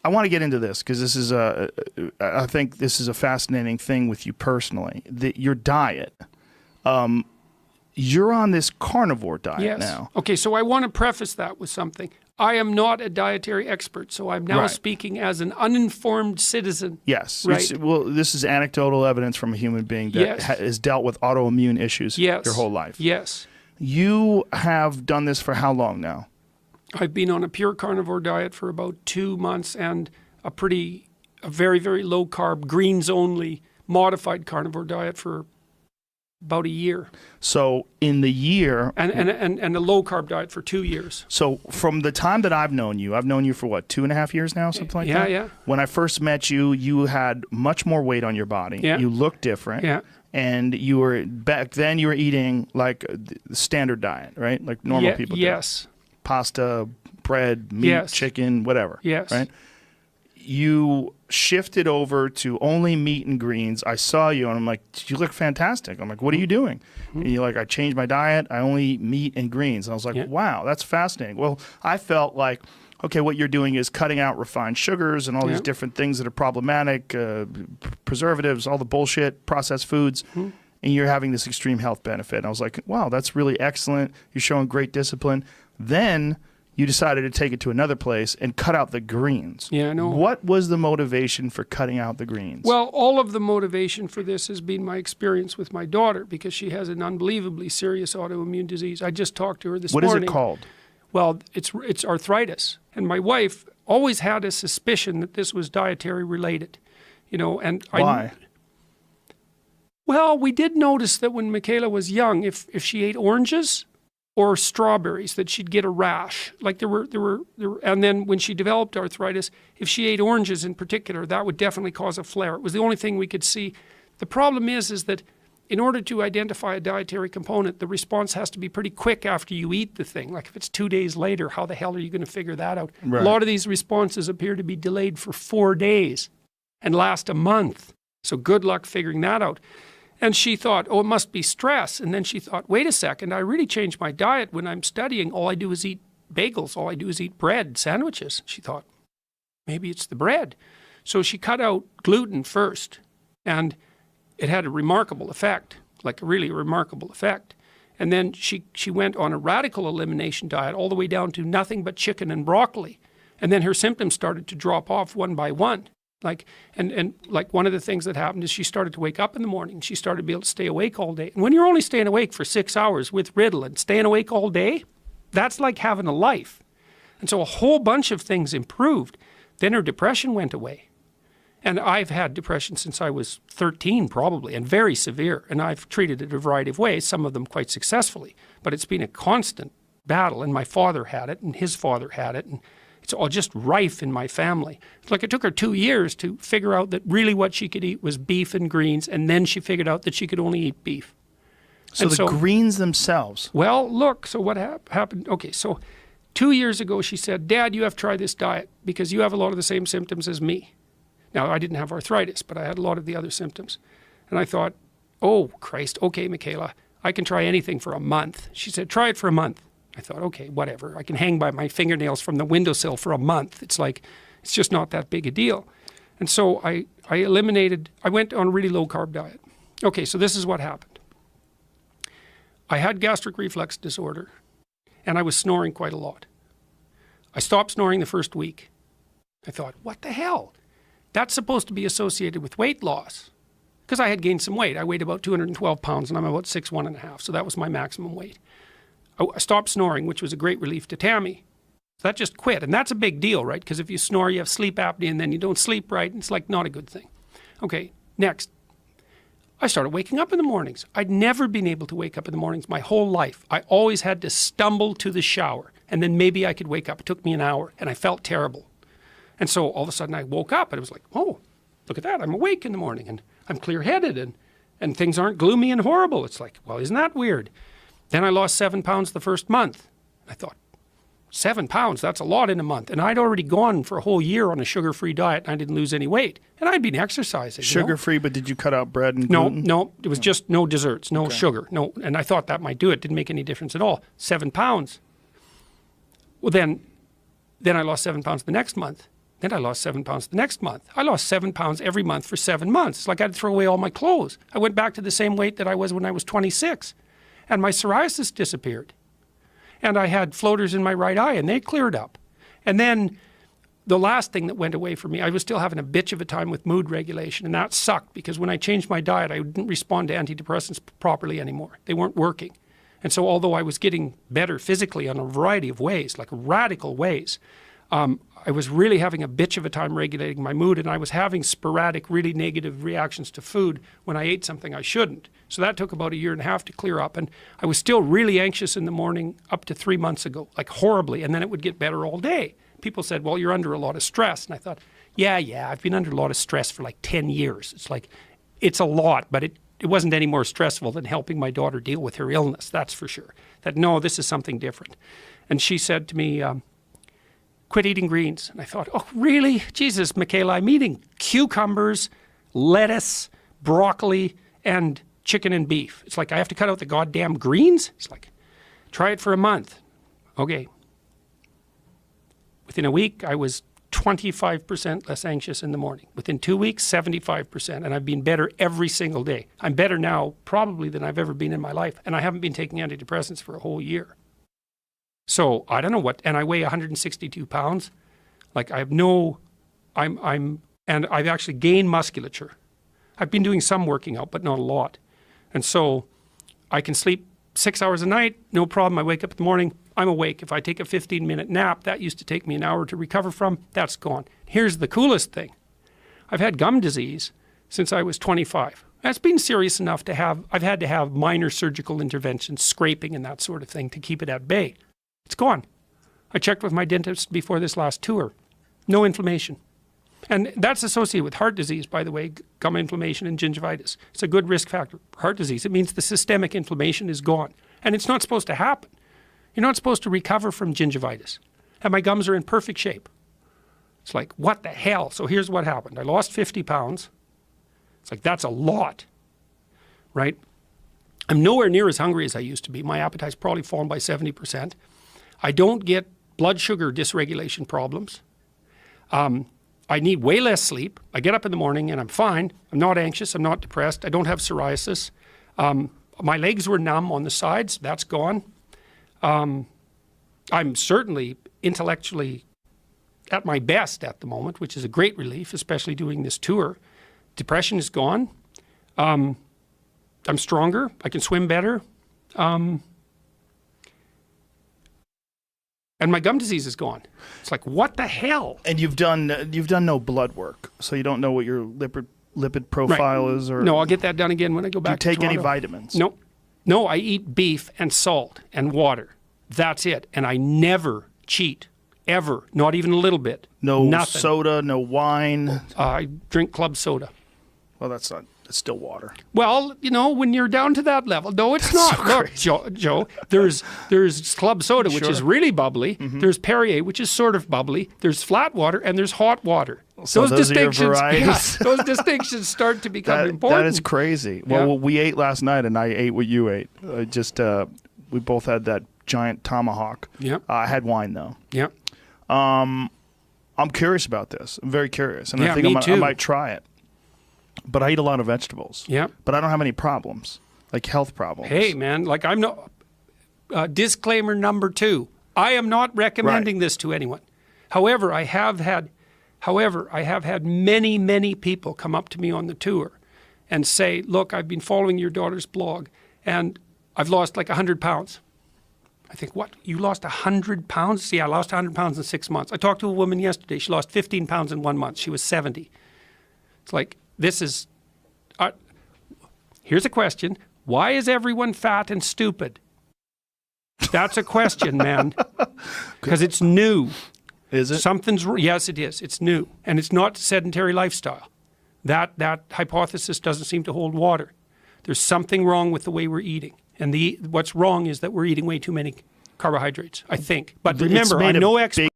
I want to get into this because this is I think this is a fascinating thing with you personally. Your diet. You're on this carnivore diet now. Okay, so I want to preface that with something. I am not a dietary expert, so I'm now speaking as an uninformed citizen. Yes. Right. Well, this is anecdotal evidence from a human being that has dealt with autoimmune issues your whole life. Yes. You have done this for how long now? I've been on a pure carnivore diet for about 2 months and a very, very low carb, greens only, modified carnivore diet for about a year. So in the year... And a low-carb diet for 2 years. So from the time that I've known you for what, 2.5 years now, something like that? Yeah. When I first met you, you had much more weight on your body. Yeah. You looked different. Yeah. And back then you were eating like the standard diet, right? Like normal people do. Yes. Pasta, bread, meat, chicken, whatever. Yes. Right? You shifted over to only meat and greens. I saw you and I'm like, you look fantastic. I'm like, what are you doing? And you're like, I changed my diet. I only eat meat and greens. And I was like, wow, that's fascinating. Well, I felt like, okay, what you're doing is cutting out refined sugars and all these different things that are problematic, preservatives, all the bullshit, processed foods. And you're having this extreme health benefit. And I was like, wow, that's really excellent. You're showing great discipline. Then you decided to take it to another place and cut out the greens. Yeah, I know. What was the motivation for cutting out the greens? Well, all of the motivation for this has been my experience with my daughter because she has an unbelievably serious autoimmune disease. I just talked to her this morning. What is it called? Well, it's arthritis. And my wife always had a suspicion that this was dietary related. You know, and why? Well, we did notice that when Michaela was young, if she ate oranges or strawberries, that she'd get a rash. Like there were, and then when she developed arthritis, if she ate oranges in particular, that would definitely cause a flare. It was the only thing we could see. The problem is that in order to identify a dietary component, the response has to be pretty quick after you eat the thing. Like if it's 2 days later, how the hell are you going to figure that out? Right. A lot of these responses appear to be delayed for 4 days and last a month. So good luck figuring that out. And she thought, oh, it must be stress. And then she thought, wait a second, I really changed my diet. When I'm studying, all I do is eat bagels. All I do is eat bread, sandwiches. She thought, maybe it's the bread. So she cut out gluten first. And it had a remarkable effect, like a really remarkable effect. And then she went on a radical elimination diet all the way down to nothing but chicken and broccoli. And then her symptoms started to drop off one by one. Like, and like one of the things that happened is she started to wake up in the morning. She started to be able to stay awake all day. And when you're only staying awake for 6 hours with Ritalin, staying awake all day, that's like having a life. And so a whole bunch of things improved. Then her depression went away. And I've had depression since I was 13 probably, and very severe. And I've treated it a variety of ways, some of them quite successfully. But it's been a constant battle. And my father had it, and his father had it. And it's all just rife in my family. It's like it took her 2 years to figure out that really what she could eat was beef and greens, and then she figured out that she could only eat beef. So the greens themselves. Well, look, so what happened? Okay, so 2 years ago she said, Dad, you have to try this diet because you have a lot of the same symptoms as me. Now, I didn't have arthritis, but I had a lot of the other symptoms. And I thought, oh, Christ, okay, Michaela, I can try anything for a month. She said, try it for a month. I thought, okay, whatever. I can hang by my fingernails from the windowsill for a month. It's like, it's just not that big a deal. And so I went on a really low-carb diet. Okay, so this is what happened. I had gastric reflux disorder, and I was snoring quite a lot. I stopped snoring the first week. I thought, what the hell? That's supposed to be associated with weight loss. Because I had gained some weight. I weighed about 212 pounds, and I'm about 6'1½", so that was my maximum weight. I stopped snoring, which was a great relief to Tammy. So that just quit. And that's a big deal, right? Because if you snore, you have sleep apnea, and then you don't sleep right. And it's like not a good thing. Okay, next. I started waking up in the mornings. I'd never been able to wake up in the mornings my whole life. I always had to stumble to the shower. And then maybe I could wake up. It took me an hour, and I felt terrible. And so all of a sudden I woke up, and it was like, oh, look at that. I'm awake in the morning, and I'm clear-headed, and things aren't gloomy and horrible. It's like, well, isn't that weird? Then I lost 7 pounds the first month. I thought, 7 pounds, that's a lot in a month. And I'd already gone for a whole year on a sugar-free diet, and I didn't lose any weight. And I'd been exercising. Sugar-free, but did you cut out bread and gluten? No, it was just no desserts, no sugar, no. And I thought that might do it. Didn't make any difference at all. 7 pounds. Well, then I lost 7 pounds the next month. Then I lost 7 pounds the next month. I lost 7 pounds every month for 7 months. It's like I had to throw away all my clothes. I went back to the same weight that I was when I was 26. And my psoriasis disappeared. And I had floaters in my right eye, and they cleared up. And then the last thing that went away for me, I was still having a bitch of a time with mood regulation, and that sucked because when I changed my diet, I didn't respond to antidepressants properly anymore. They weren't working. And so although I was getting better physically in a variety of ways, like radical ways, I was really having a bitch of a time regulating my mood, and I was having sporadic, really negative reactions to food when I ate something I shouldn't. So that took about 1.5 years to clear up, and I was still really anxious in the morning up to 3 months ago, like horribly, and then it would get better all day. People said, well, you're under a lot of stress. And I thought, yeah, I've been under a lot of stress for like 10 years. It's like, it's a lot, but it wasn't any more stressful than helping my daughter deal with her illness, that's for sure. That, no, this is something different. And she said to me, quit eating greens. And I thought, oh, really? Jesus, Michaela, I'm eating cucumbers, lettuce, broccoli, and chicken and beef. It's like, I have to cut out the goddamn greens? It's like, try it for a month. Okay. Within a week, I was 25% less anxious in the morning. Within 2 weeks, 75%. And I've been better every single day. I'm better now probably than I've ever been in my life. And I haven't been taking antidepressants for a whole year. So I don't know what, and I weigh 162 pounds. Like I have no, and I've actually gained musculature. I've been doing some working out, but not a lot. And so I can sleep 6 hours a night, no problem. I wake up in the morning, I'm awake. If I take a 15-minute nap, that used to take me an hour to recover from, that's gone. Here's the coolest thing. I've had gum disease since I was 25. That's been serious enough to have, I've had to have minor surgical interventions, scraping and that sort of thing to keep it at bay. It's gone. I checked with my dentist before this last tour. No inflammation. And that's associated with heart disease, by the way, gum inflammation and gingivitis. It's a good risk factor for heart disease. It means the systemic inflammation is gone. And it's not supposed to happen. You're not supposed to recover from gingivitis. And my gums are in perfect shape. It's like, what the hell? So here's what happened. I lost 50 pounds. It's like, that's a lot, right? I'm nowhere near as hungry as I used to be. My appetite's probably fallen by 70%. I don't get blood sugar dysregulation problems. I need way less sleep. I get up in the morning and I'm fine. I'm not anxious. I'm not depressed. I don't have psoriasis. My legs were numb on the sides. That's gone. I'm certainly intellectually at my best at the moment, which is a great relief, especially doing this tour. Depression is gone. I'm stronger. I can swim better. And my gum disease is gone. It's like, what the hell? And you've done no blood work, so you don't know what your lipid profile is, or no. I'll get that done again when I go back. Do you to take any Toronto. vitamins? No. I eat beef and salt and water. That's it. And I never cheat, ever. Not even a little bit. Nothing. Soda, no wine. I drink club soda. Well, that's not. It's still water. Well, you know, when you're down to that level, no, it's not. So Look, Joe, there's club soda, which is really bubbly. Mm-hmm. There's Perrier, which is sort of bubbly. There's flat water, and there's hot water. So those distinctions, those distinctions start to become important. That is crazy. Well, we ate last night, and I ate what you ate. We both had that giant tomahawk. Yeah. I had wine though. Yeah. I'm curious about this. I'm very curious, and I think I might try it. But I eat a lot of vegetables. Yeah. But I don't have any problems, like health problems. Hey, man, like I'm not. Disclaimer number 2: I am not recommending this to anyone. However, I have had many, many people come up to me on the tour and say, "Look, I've been following your daughter's blog, and I've lost like 100 pounds." I think, what? You lost 100 pounds? See, I lost 100 pounds in 6 months. I talked to a woman yesterday. She lost 15 pounds in 1 month. She was 70. It's like, this is, here's a question. Why is everyone fat and stupid? That's a question, man. Because it's new. Is it? Yes, it is. It's new. And it's not sedentary lifestyle. That hypothesis doesn't seem to hold water. There's something wrong with the way we're eating. And what's wrong is that we're eating way too many carbohydrates, I think. But remember, I'm no expert.